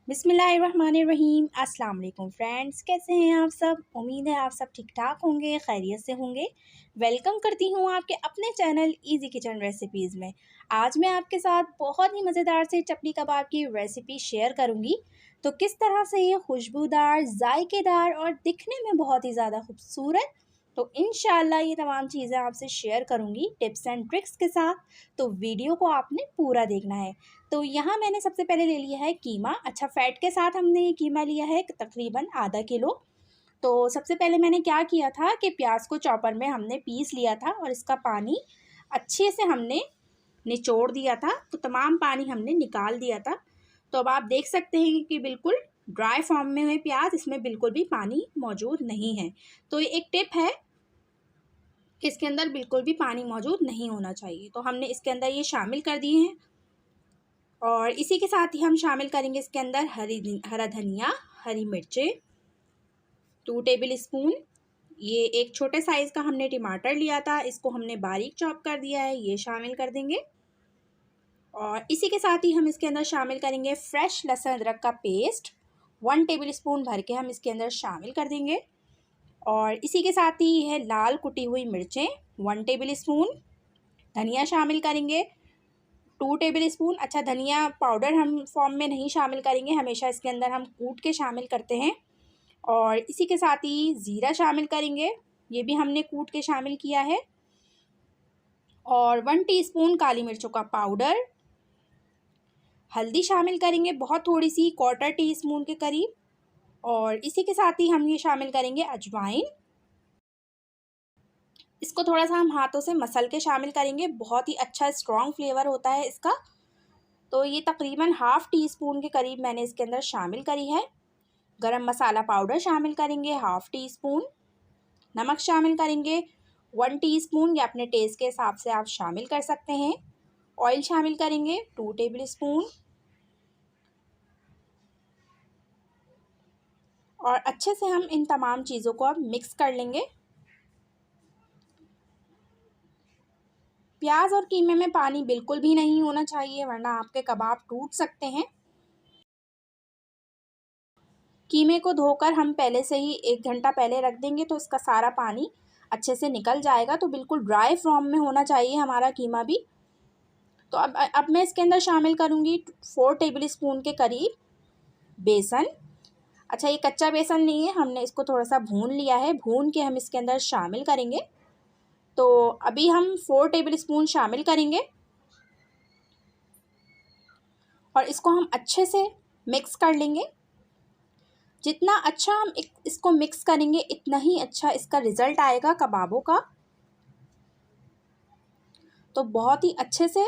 बिस्मिल्लाहिर्रहमानिर्रहीम। अस्सलाम वालेकुम फ्रेंड्स, कैसे हैं आप सब। उम्मीद है आप सब ठीक ठाक होंगे, खैरियत से होंगे। वेलकम करती हूँ आपके अपने चैनल इजी किचन रेसिपीज़ में। आज मैं आपके साथ बहुत ही मज़ेदार से चपली कबाब की रेसिपी शेयर करूँगी। तो किस तरह से ये खुशबूदार, जायकेदार और दिखने में बहुत ही ज़्यादा खूबसूरत, तो इंशाल्लाह ये तमाम चीज़ें आपसे शेयर करूँगी टिप्स एंड ट्रिक्स के साथ। तो वीडियो को आपने पूरा देखना है। तो यहाँ मैंने सबसे पहले ले लिया है कीमा। अच्छा, फ़ैट के साथ हमने ये कीमा लिया है तकरीबन आधा किलो। तो सबसे पहले मैंने क्या किया था कि प्याज को चॉपर में हमने पीस लिया था और इसका पानी अच्छे से हमने निचोड़ दिया था। तो तमाम पानी हमने निकाल दिया था। तो अब आप देख सकते हैं कि बिल्कुल ड्राई फॉर्म में है प्याज, इसमें बिल्कुल भी पानी मौजूद नहीं है। तो ये एक टिप है कि इसके अंदर बिल्कुल भी पानी मौजूद नहीं होना चाहिए। तो हमने इसके अंदर ये शामिल कर दिए हैं और इसी के साथ ही हम शामिल करेंगे इसके अंदर हरा धनिया, हरी मिर्चें 2 टेबल स्पून। ये एक छोटे साइज़ का हमने टमाटर लिया था, इसको हमने बारीक चॉप कर दिया है, ये शामिल कर देंगे। और इसी के साथ ही हम इसके अंदर शामिल करेंगे फ्रेश लहसुन अदरक का पेस्ट 1 टेबल स्पून भर के हम इसके अंदर शामिल कर देंगे। और इसी के साथ ही है लाल कुटी हुई मिर्चें 1 टेबल स्पून। धनिया शामिल करेंगे 2 टेबल स्पून। अच्छा, धनिया पाउडर हम फॉर्म में नहीं शामिल करेंगे, हमेशा इसके अंदर हम कूट के शामिल करते हैं। और इसी के साथ ही ज़ीरा शामिल करेंगे, ये भी हमने कूट के शामिल किया है। और 1 टीस्पून काली मिर्चों का पाउडर। हल्दी शामिल करेंगे बहुत थोड़ी सी, 1/4 टीस्पून के करीब। और इसी के साथ ही हम ये शामिल करेंगे अजवाइन। इसको थोड़ा सा हम हाथों से मसल के शामिल करेंगे, बहुत ही अच्छा स्ट्रॉन्ग फ्लेवर होता है इसका। तो ये तकरीबन ½ टीस्पून के करीब मैंने इसके अंदर शामिल करी है। गरम मसाला पाउडर शामिल करेंगे ½ टीस्पून। नमक शामिल करेंगे 1 टीस्पून, या अपने टेस्ट के हिसाब से आप शामिल कर सकते हैं। ऑयल शामिल करेंगे 2 टेबल स्पून। और अच्छे से हम इन तमाम चीज़ों को अब मिक्स कर लेंगे। प्याज और कीमे में पानी बिल्कुल भी नहीं होना चाहिए, वरना आपके कबाब टूट सकते हैं। कीमे को धोकर हम पहले से ही 1 घंटा पहले रख देंगे, तो इसका सारा पानी अच्छे से निकल जाएगा। तो बिल्कुल ड्राई फॉर्म में होना चाहिए हमारा कीमा भी। तो अब मैं इसके अंदर शामिल करूँगी 4 टेबल स्पून के करीब बेसन। अच्छा, ये कच्चा बेसन नहीं है, हमने इसको थोड़ा सा भून लिया है, भून के हम इसके अंदर शामिल करेंगे। तो अभी हम 4 टेबल स्पून शामिल करेंगे और इसको हम अच्छे से मिक्स कर लेंगे। जितना अच्छा हम इसको मिक्स करेंगे, इतना ही अच्छा इसका रिज़ल्ट आएगा कबाबों का। तो बहुत ही अच्छे से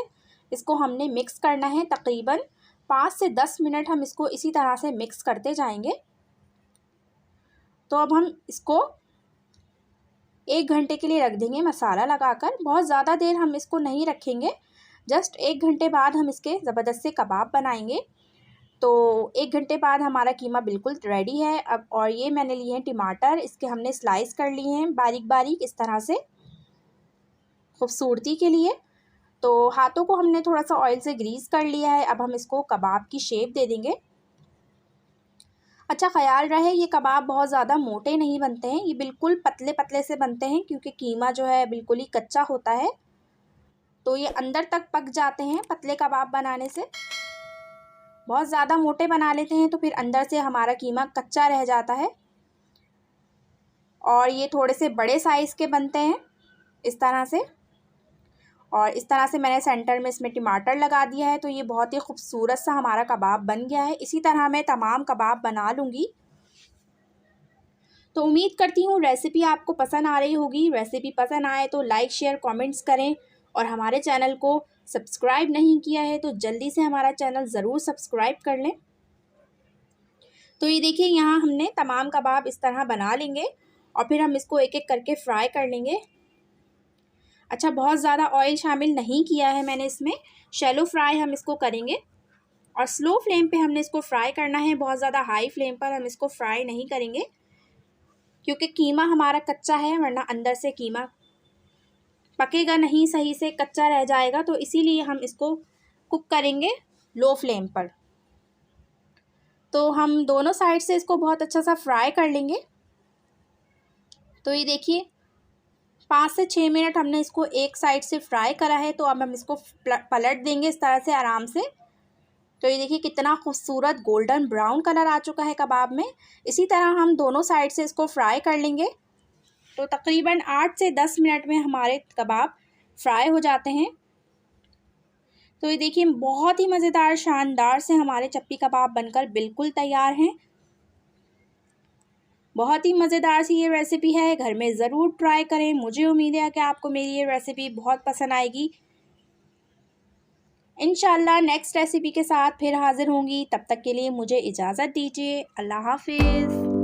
इसको हमने मिक्स करना है, तकरीबन 5 से 10 मिनट हम इसको इसी तरह से मिक्स करते जाएंगे। तो अब हम इसको 1 घंटे के लिए रख देंगे मसाला लगाकर। बहुत ज़्यादा देर हम इसको नहीं रखेंगे, जस्ट 1 घंटे बाद हम इसके ज़बरदस्त से कबाब बनाएंगे। तो 1 घंटे बाद हमारा कीमा बिल्कुल रेडी है अब। और ये मैंने लिए हैं टमाटर, इसके हमने स्लाइस कर लिए हैं बारीक बारीक इस तरह से खूबसूरती के लिए। तो हाथों को हमने थोड़ा सा ऑयल से ग्रीस कर लिया है। अब हम इसको कबाब की शेप दे देंगे। अच्छा, ख्याल रहे ये कबाब बहुत ज़्यादा मोटे नहीं बनते हैं, ये बिल्कुल पतले पतले से बनते हैं, क्योंकि कीमा जो है बिल्कुल ही कच्चा होता है। तो ये अंदर तक पक जाते हैं पतले कबाब बनाने से। बहुत ज़्यादा मोटे बना लेते हैं तो फिर अंदर से हमारा कीमा कच्चा रह जाता है। और ये थोड़े से बड़े साइज़ के बनते हैं इस तरह से। और इस तरह से मैंने सेंटर में इसमें टमाटर लगा दिया है, तो ये बहुत ही खूबसूरत सा हमारा कबाब बन गया है। इसी तरह मैं तमाम कबाब बना लूँगी। तो उम्मीद करती हूँ रेसिपी आपको पसंद आ रही होगी। रेसिपी पसंद आए तो लाइक शेयर कमेंट्स करें, और हमारे चैनल को सब्सक्राइब नहीं किया है तो जल्दी से हमारा चैनल ज़रूर सब्सक्राइब कर लें। तो ये देखिए, यहाँ हमने तमाम कबाब इस तरह बना लेंगे और फिर हम इसको एक एक करके फ्राई कर लेंगे। अच्छा, बहुत ज़्यादा ऑयल शामिल नहीं किया है मैंने इसमें, शैलो फ्राई हम इसको करेंगे। और स्लो फ्लेम पे हमने इसको फ्राई करना है, बहुत ज़्यादा हाई फ्लेम पर हम इसको फ्राई नहीं करेंगे, क्योंकि कीमा हमारा कच्चा है, वरना अंदर से कीमा पकेगा नहीं, सही से कच्चा रह जाएगा। तो इसीलिए हम इसको कुक करेंगे लो फ्लेम पर। तो हम दोनों साइड से इसको बहुत अच्छा सा फ्राई कर लेंगे। तो ये देखिए 5 से 6 मिनट हमने इसको एक साइड से फ्राई करा है। तो अब हम इसको पलट देंगे इस तरह से आराम से। तो ये देखिए कितना खूबसूरत गोल्डन ब्राउन कलर आ चुका है कबाब में। इसी तरह हम दोनों साइड से इसको फ्राई कर लेंगे। तो तकरीबन 8 से 10 मिनट में हमारे कबाब फ्राई हो जाते हैं। तो ये देखिए बहुत ही मज़ेदार शानदार से हमारे चप्पी कबाब बनकर बिल्कुल तैयार हैं। बहुत ही मज़ेदार सी ये रेसिपी है, घर में ज़रूर ट्राई करें। मुझे उम्मीद है कि आपको मेरी ये रेसिपी बहुत पसंद आएगी। इंशाल्लाह नेक्स्ट रेसिपी के साथ फिर हाज़िर होंगी। तब तक के लिए मुझे इजाज़त दीजिए। अल्लाह हाफ़िज़।